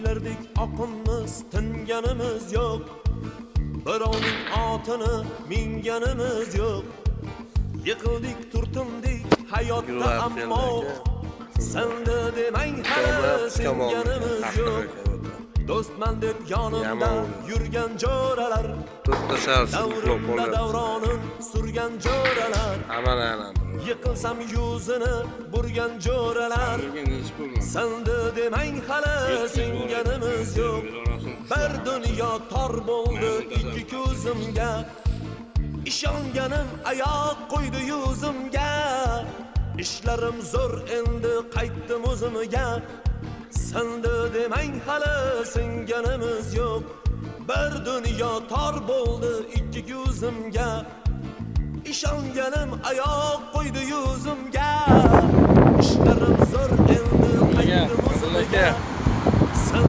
Qushlardek oqinmiz, tinganimiz yo'q. Birovning otini minganimiz yo'q. Yiqildik, turtindik hayotda ammo senda demang hali singanimiz yo'q. Do'stman deb yonimda yurgan jo'ralar, davrimda davronin surgan jo'ralar, yiqilsam yuzini burgan jo'ralar, senda demang hali singanimiz yo'q. Bir dunyo tor bo'ldi ikki ko'zimga, ishonganim oyoq qo'ydi yuzimga. Ishlarim zo'r endi qaytdim o'zimga, senda demang hali singanimiz yo'q. Bir dunyo tor bo'ldi ikki ko'zimga, ishonganim oyoq qo'ydi yuzimga. Ishlarim zo'r endi qaytdim o'zimga.